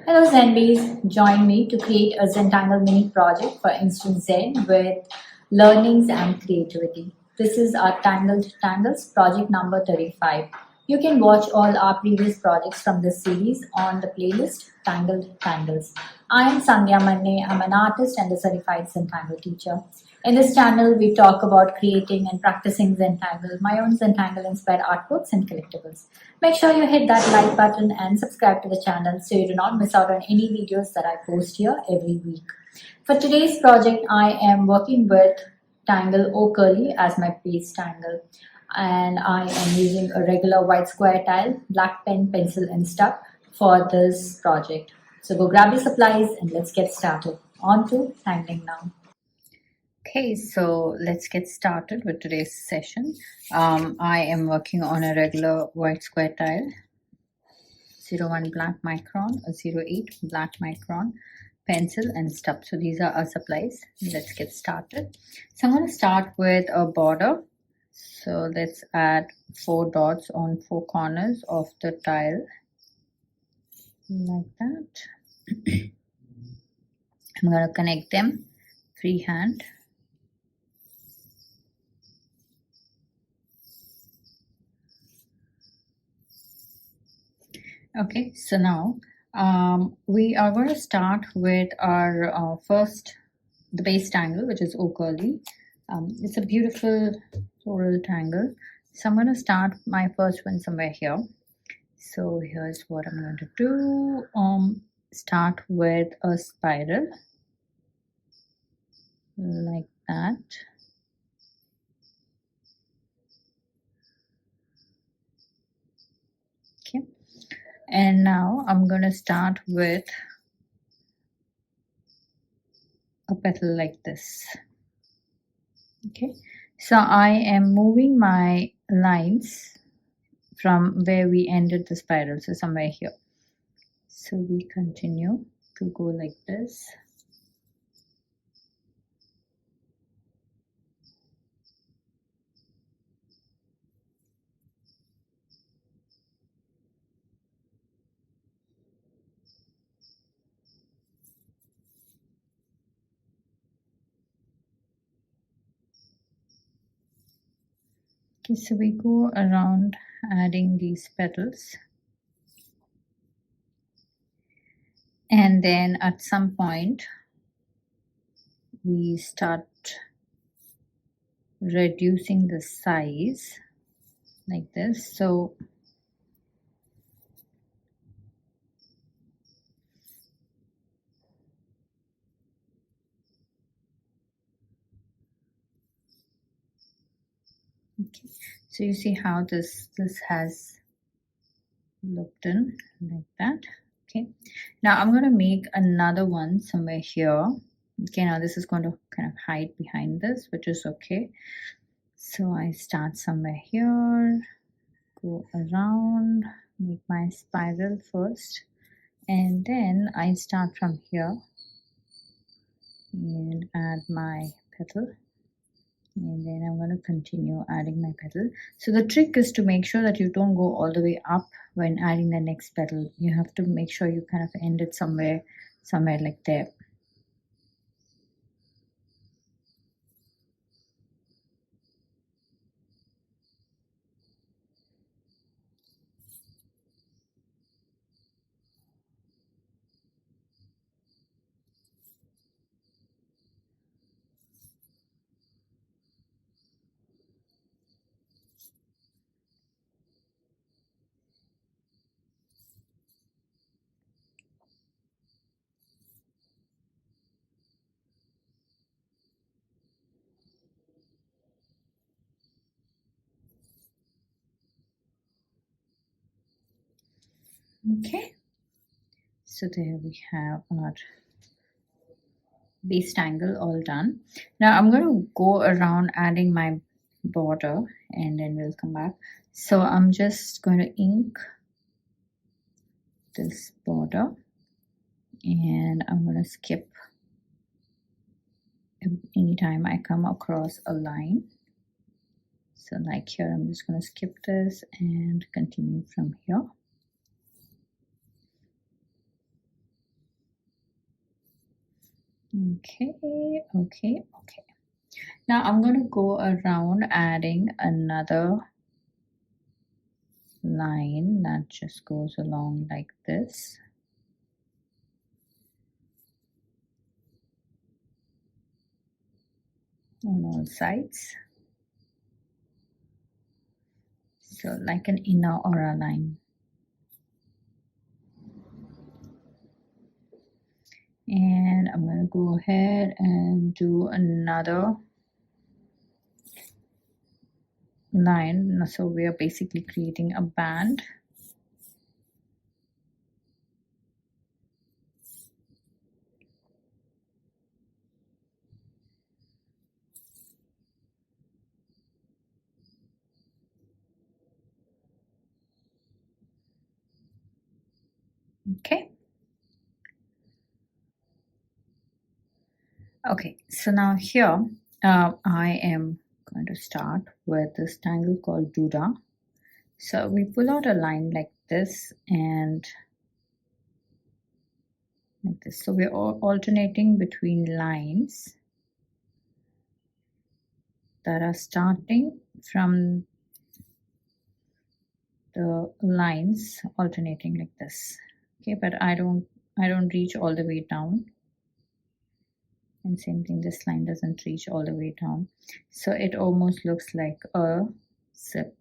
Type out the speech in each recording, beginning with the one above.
Hello Zenbees, join me to create a Zentangle Mini Project for Instant Zen with learnings and creativity. This is our Tangled Tangles project number 35. You can watch all our previous projects from this series on the playlist Tangled Tangles. I am Sandhya Manne. I'm an artist and a certified Zentangle teacher. In this channel, we talk about creating and practicing Zentangle, my own Zentangle inspired artworks and collectibles. Make sure you hit that like button and subscribe to the channel so you do not miss out on any videos that I post here every week. For today's project, I am working with Tangle Curly as my base tangle, and I am using a regular white square tile, black pen, pencil and stub for this project. So go grab your supplies and let's get started. On to tangling now. Okay, so let's get started with today's session. I am working on a regular white square tile, 01 black micron, a 08 black micron, pencil and stub. So these are our supplies. Let's get started. So I'm going to start with a border. So let's add 4 dots on 4 corners of the tile, like that. I'm going to connect them freehand. Okay, so now we are going to start with our the base tangle, which is curly. It's a beautiful floral tangle. So I'm going to start my first one somewhere here. So here's what I'm going to do. Start with a spiral like that. Okay. And now I'm going to start with a petal like this. Okay, so I am moving my lines from where we ended the spiral, so somewhere here. So we continue to go like this. Okay, so we go around adding these petals, and then at some point we start reducing the size like this. So okay, so you see how this has looked in like that. Okay, now I'm going to make another one somewhere here. Okay, now this is going to kind of hide behind this, which is okay. So I start somewhere here, go around, make my spiral first, and then I start from here and add my petal, and then I'm going to continue adding my petal. So the trick is to make sure that you don't go all the way up when adding the next petal. You have to make sure you kind of end it somewhere like there. Okay, so there we have our base tangle all done. Now I'm going to go around adding my border, and then we'll come back. So I'm just going to ink this border, and I'm going to skip anytime I come across a line. So like here, I'm just going to skip this and continue from here. Okay. Now I'm going to go around adding another line that just goes along like this. On all sides. So like an inner aura line. And I'm going to go ahead and do another line. So we are basically creating a band. Okay, so now here I am going to start with this tangle called DooDah. So we pull out a line like this and like this. So we're alternating between lines that are starting from the lines alternating like this. Okay, but I don't reach all the way down. And same thing, this line doesn't reach all the way down. So it almost looks like a zip.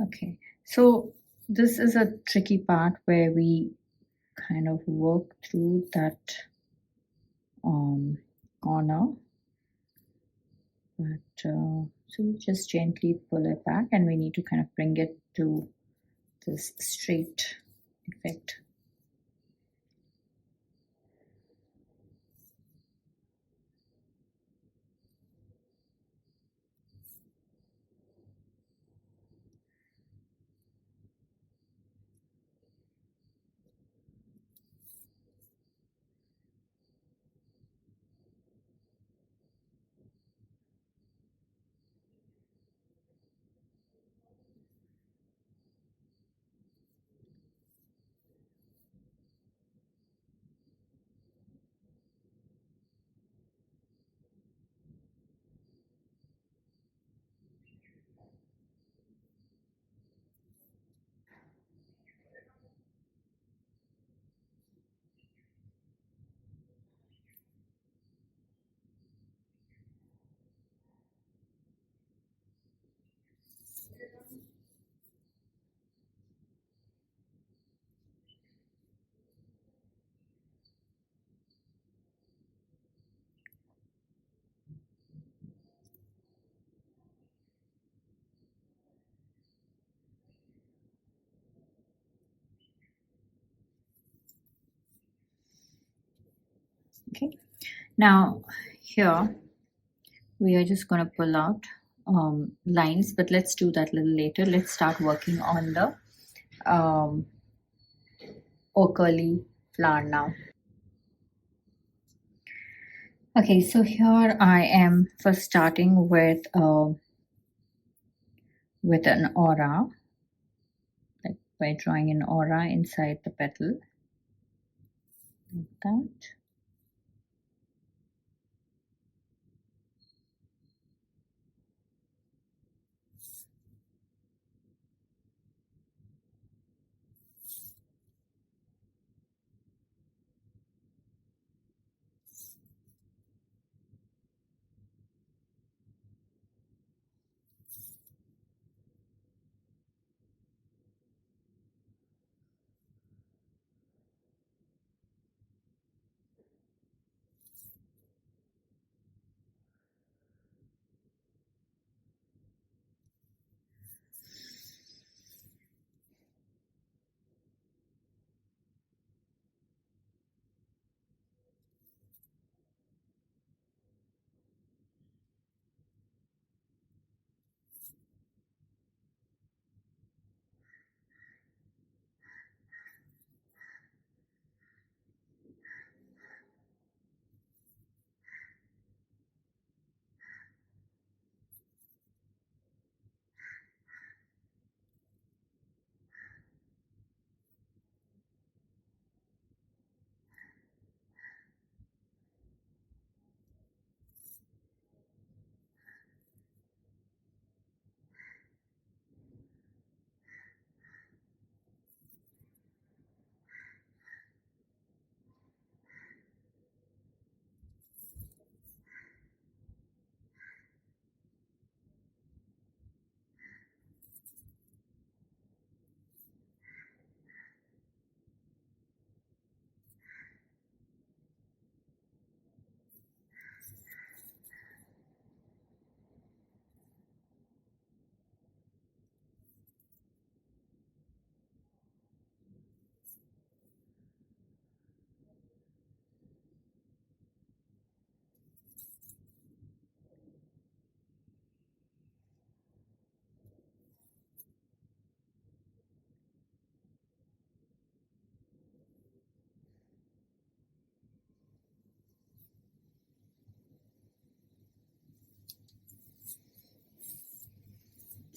Okay, so this is a tricky part where we kind of work through that corner. But so you just gently pull it back and we need to kind of bring it to this straight effect. Okay, now here we are just going to pull out lines, but let's do that a little later. Let's start working on the ochre flower now. Okay, so here I am first starting with an aura, like by drawing an aura inside the petal, like that.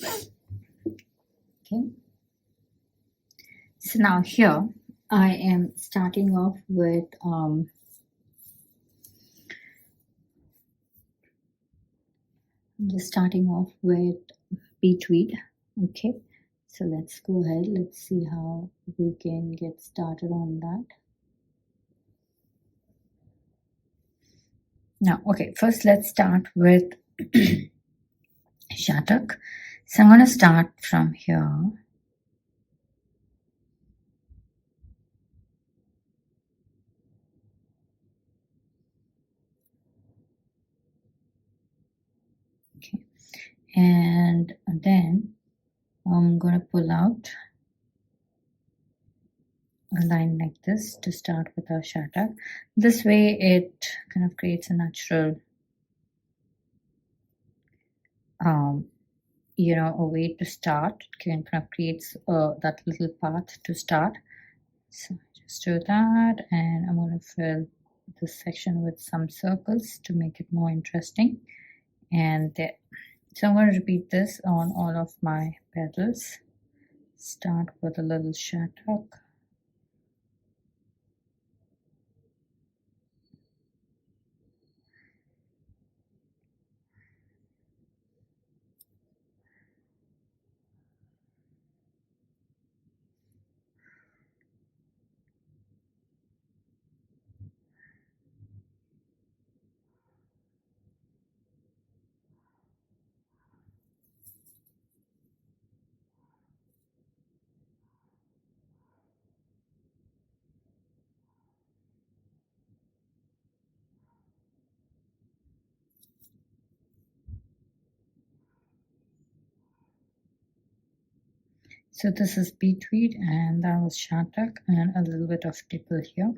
Okay. So now here I am starting off with Betweed. Okay, so let's go ahead. Let's see how we can get started on that. Now, okay, first let's start with Shattuck. So I'm going to start from here. Okay, and then I'm going to pull out a line like this to start with our Shattuck. This way it kind of creates a natural a way to start. It kind of creates that little path to start. So just do that, and I'm going to fill this section with some circles to make it more interesting. And there. So I'm going to repeat this on all of my petals. Start with a little Shattuck. So this is Betweed, and that was Shattuck, and a little bit of tipple here.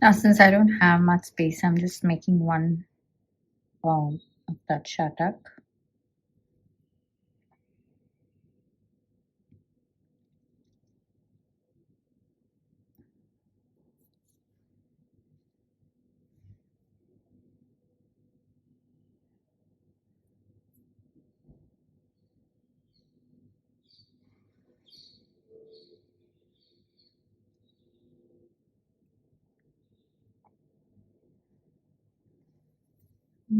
Now, since I don't have much space, I'm just making one of that Shattuck.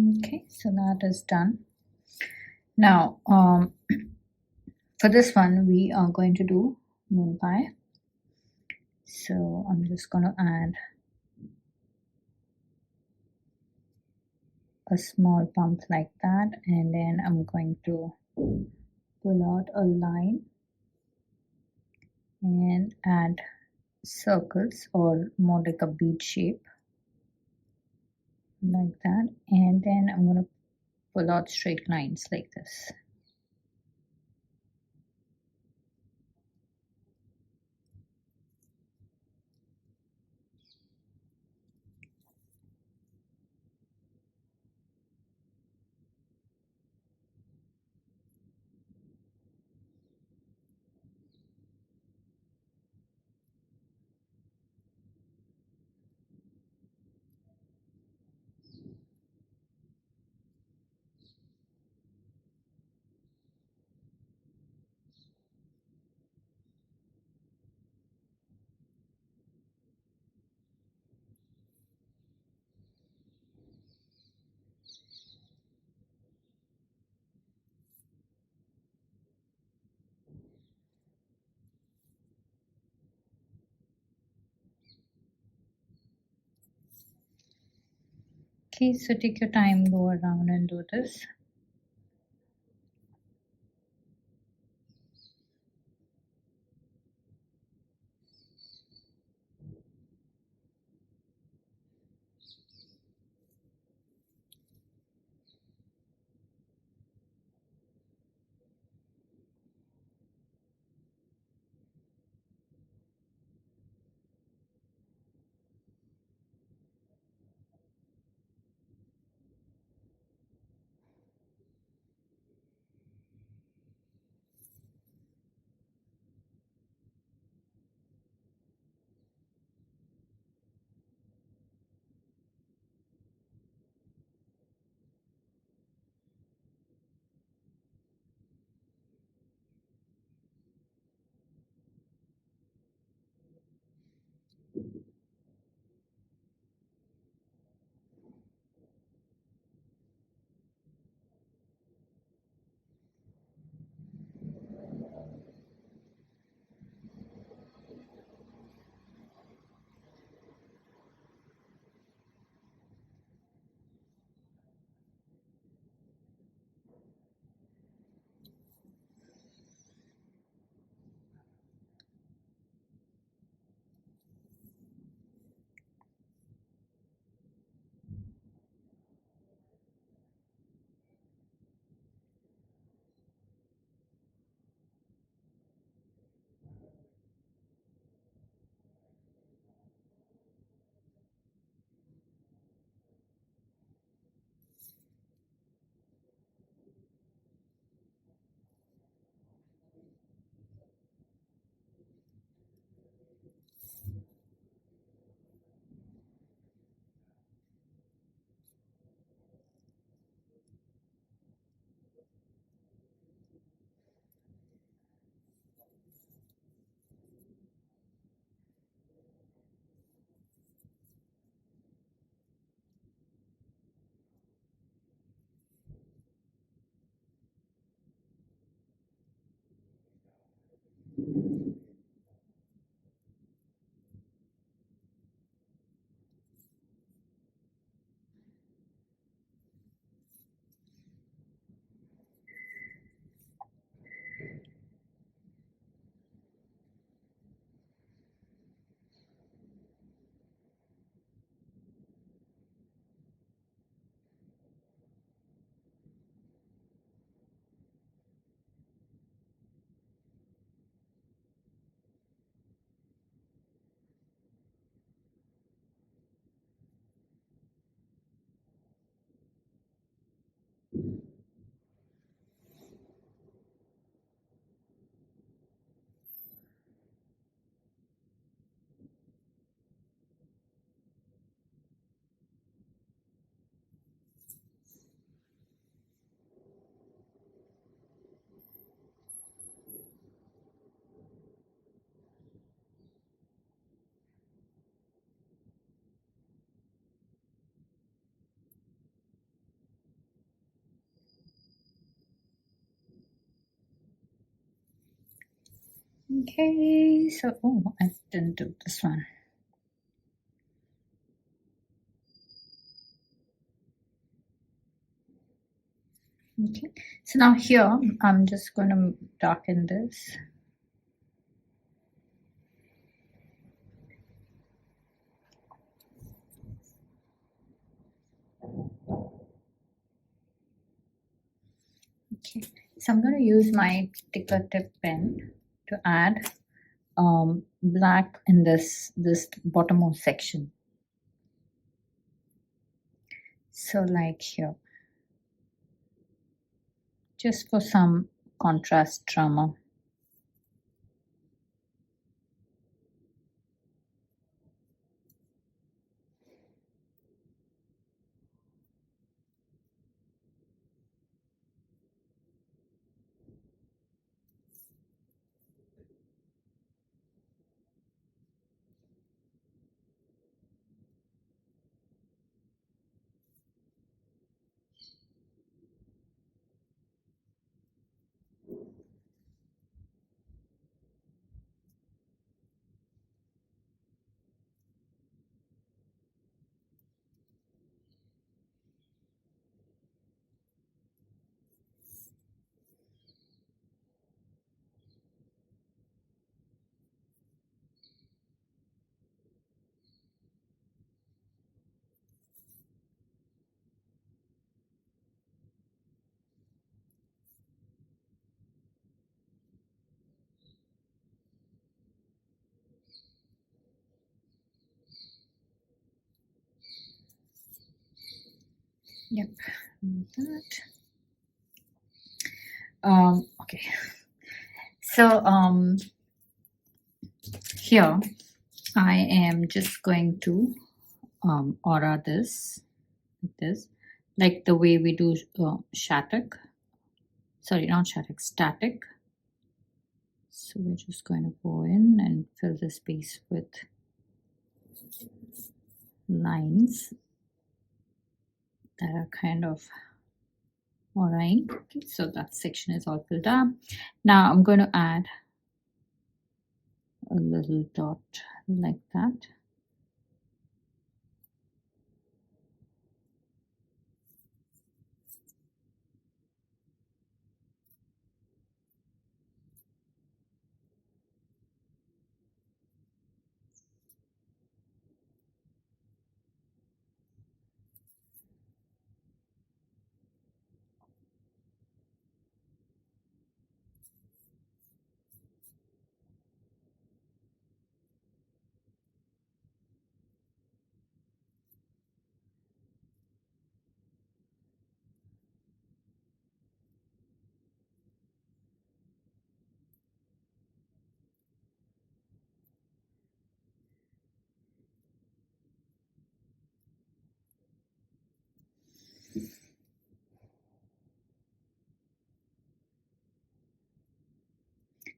Okay, so that is done. Now, for this one, we are going to do MoonPie. So I'm just going to add a small bump like that, and then I'm going to pull out a line and add circles, or more like a bead shape like that, and then I'm going to pull out straight lines like this. Okay, so take your time, go around and do this. Okay, so oh, I didn't do this one. Okay, so now here I'm just going to darken this. Okay, so I'm going to use my ticker tip pen to add black in this bottommost section. So like here, just for some contrast drama. Yep, that. Okay, so here I am just going to aura this, like the way we do Shattuck. Sorry, not Shattuck, static. So we're just going to go in and fill the space with lines that are kind of auraing. Okay, so that section is all filled up. Now I'm going to add a little dot like that.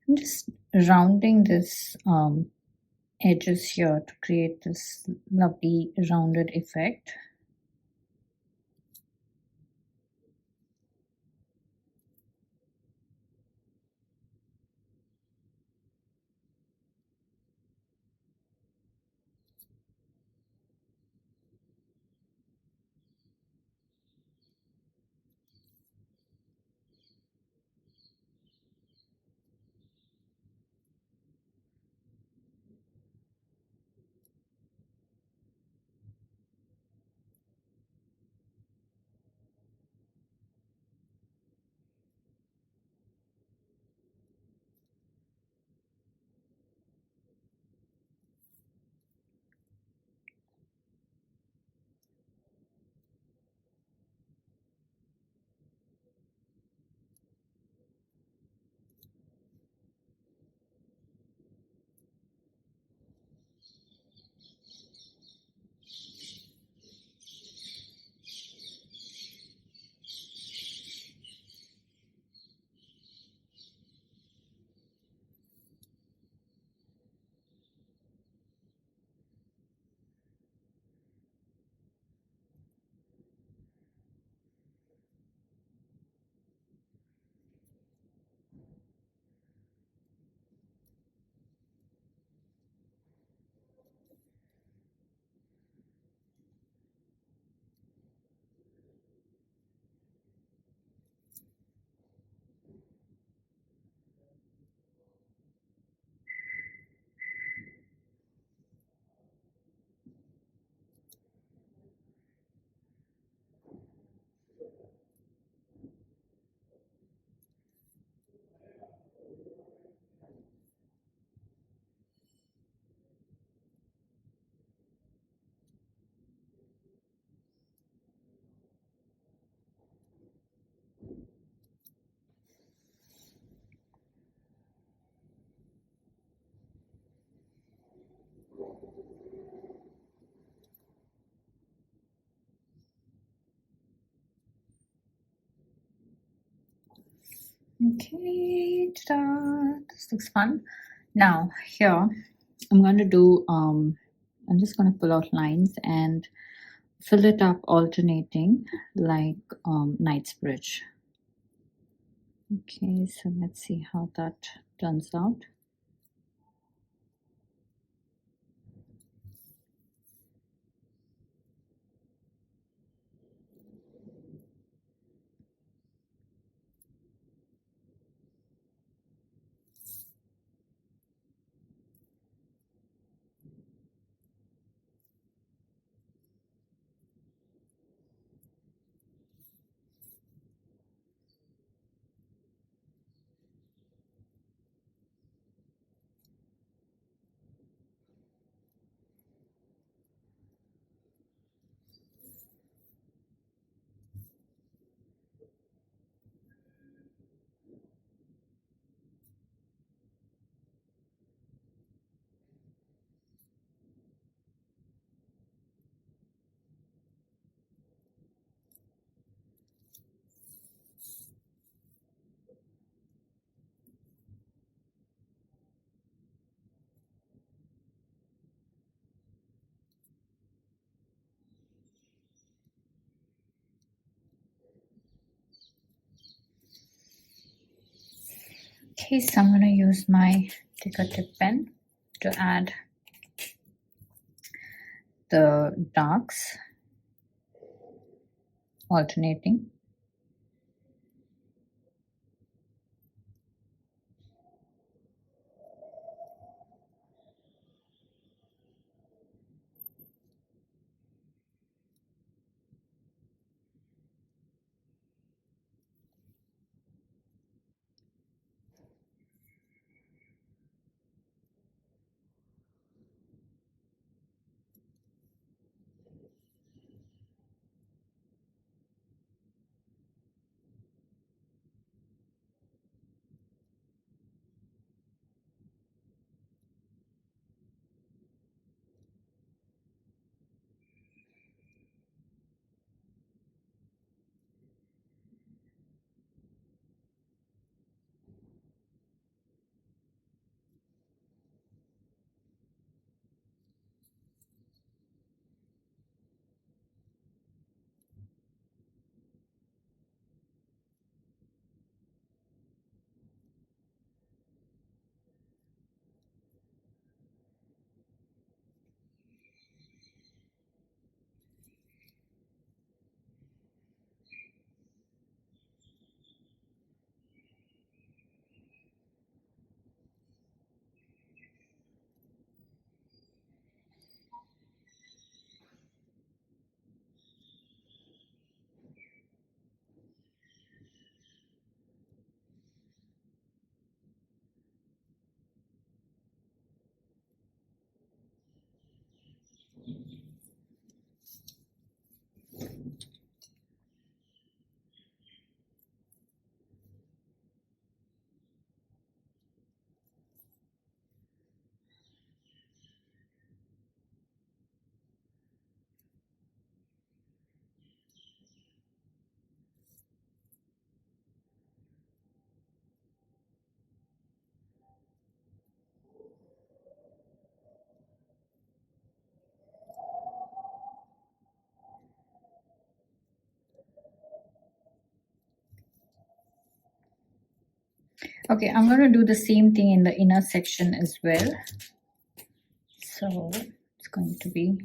I'm just rounding this edges here to create this lovely rounded effect. Okay, ta-da. This looks fun. Now here I'm going to do I'm just going to pull out lines and fill it up alternating like Knightsbridge. Okay, so let's see how that turns out. Okay, so I'm going to use my thicker tip pen to add the darks alternating. Okay, I'm going to do the same thing in the inner section as well. So it's going to be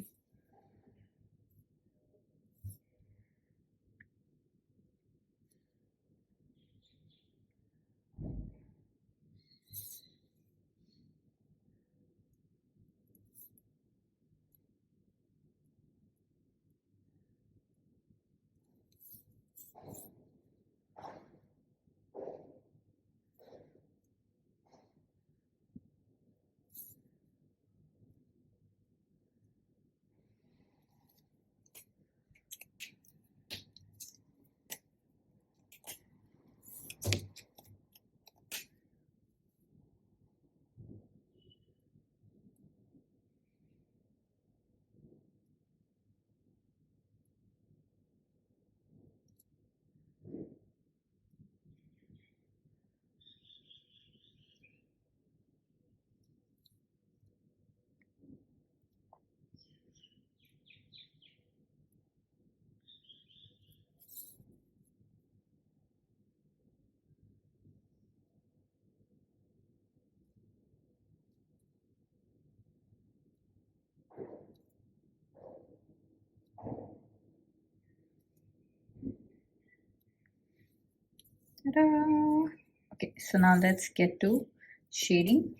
Ta-da! Okay, so now let's get to shading.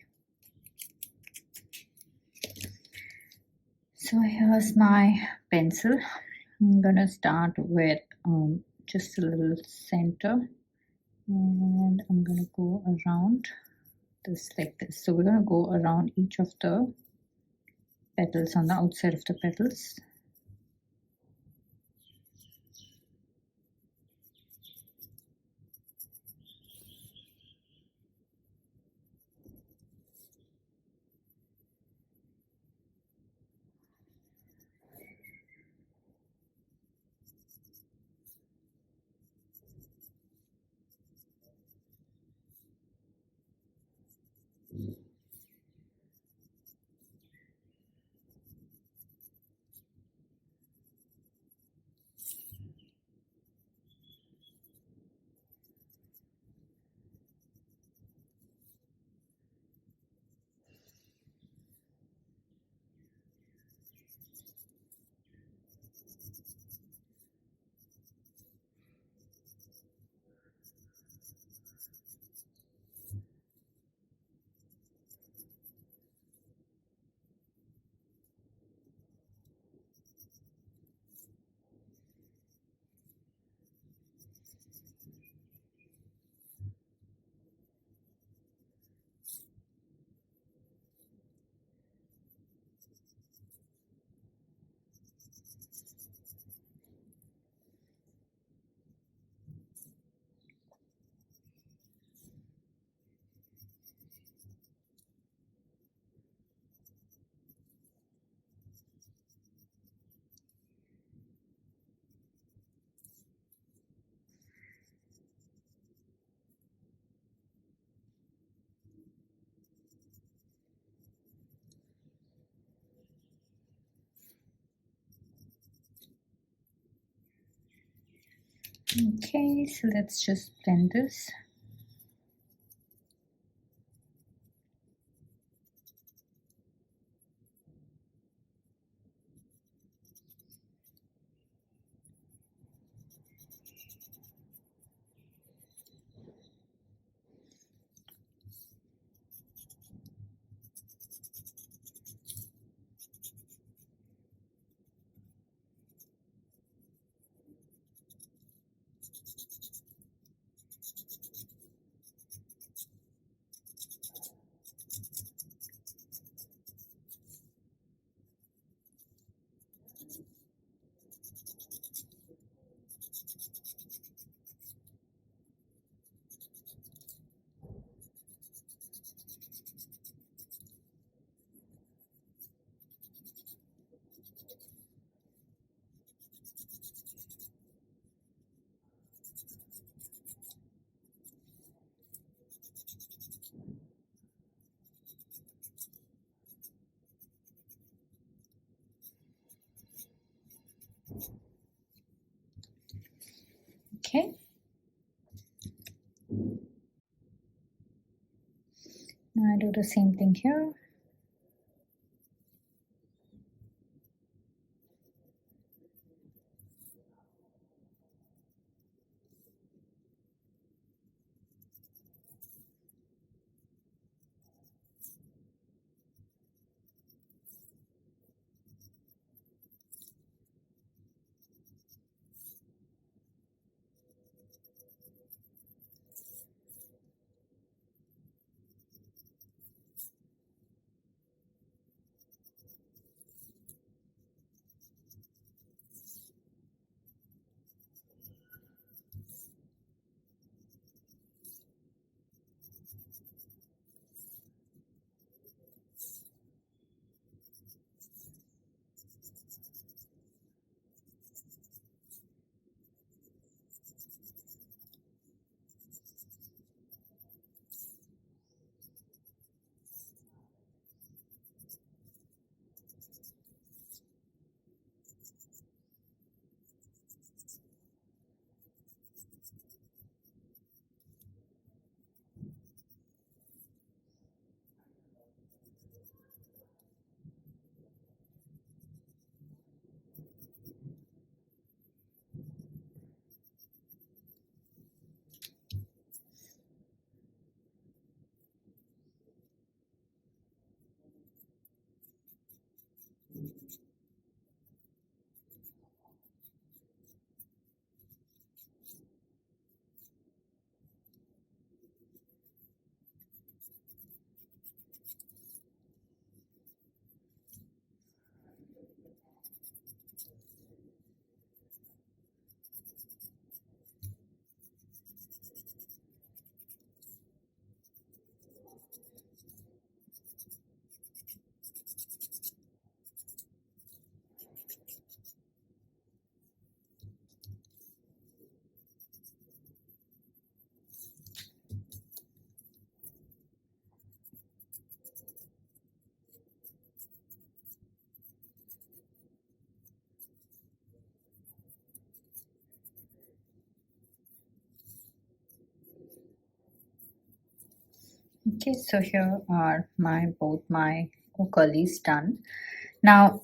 So here's my pencil. I'm gonna start with just a little center, and I'm gonna go around this like this. So we're gonna go around each of the petals on the outside of the petals. Okay, so let's just blend this. Okay. Now I do the same thing here. Okay, so here are both my curlies done. Now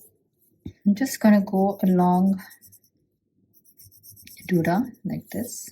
I'm just gonna go along Duda like this.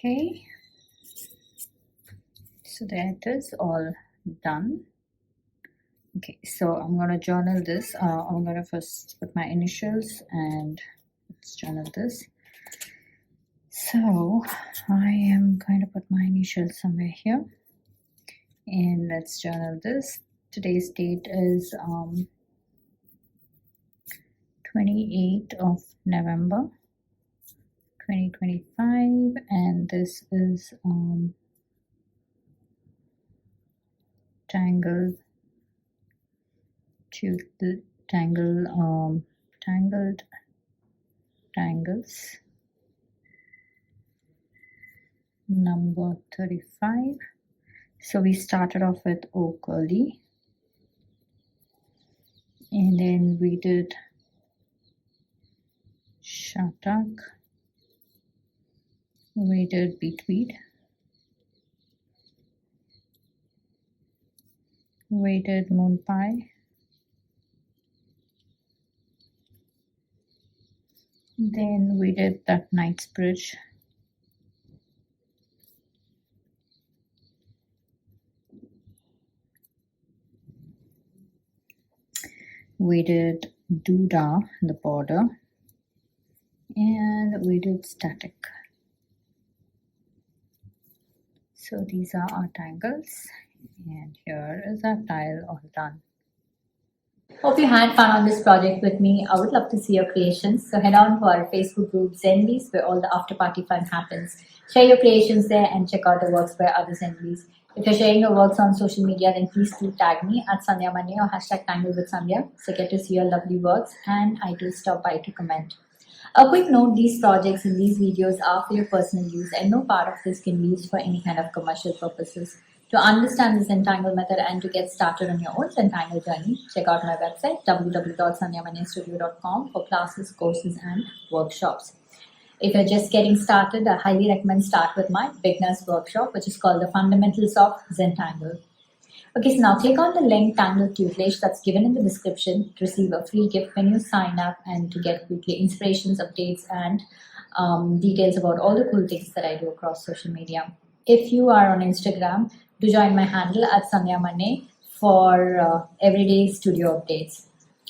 Okay, so that is all done. Okay, so I'm gonna journal this. I'm gonna first put my initials and let's journal this. So I am going to put my initials somewhere here, and let's journal this. Today's date is 28th of November 2025, and this is Tangled Tangles number 35. So we started off with O curly, and then we did Shattuck, we did Betweed, we did MoonPie, then we did that Knightsbridge, we did DooDah in the border, and we did static. So these are our tangles, and here is our tile all done. Hope you had fun on this project with me. I would love to see your creations. So head on to our Facebook group Zenbees, where all the after party fun happens. Share your creations there and check out the works by other Zenbees. If you're sharing your works on social media, then please do tag me at Sandhya Manne or hashtag Tangle with Sandhya. So get to see your lovely works, and I do stop by to comment. A quick note, these projects and these videos are for your personal use, and no part of this can be used for any kind of commercial purposes. To understand the Zentangle method and to get started on your own Zentangle journey, check out my website www.sandhyamanistudio.com for classes, courses, and workshops. If you're just getting started, I highly recommend start with my beginner's workshop, which is called the Fundamentals of Zentangle. Okay, so now click on the link Tangle tutelage that's given in the description to receive a free gift when you sign up and to get weekly inspirations, updates, and details about all the cool things that I do across social media. If you are on Instagram, do join my handle at Sandhya Manne for everyday studio updates.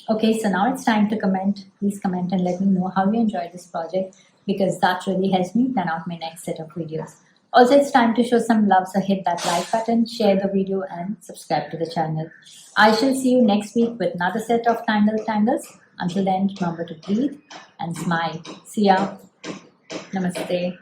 Okay, so now it's time to comment. Please comment and let me know how you enjoyed this project, because that really helps me plan out my next set of videos. Also, it's time to show some love, so hit that like button, share the video, and subscribe to the channel. I shall see you next week with another set of Tangled Tangles. Until then, remember to breathe and smile. See ya. Namaste.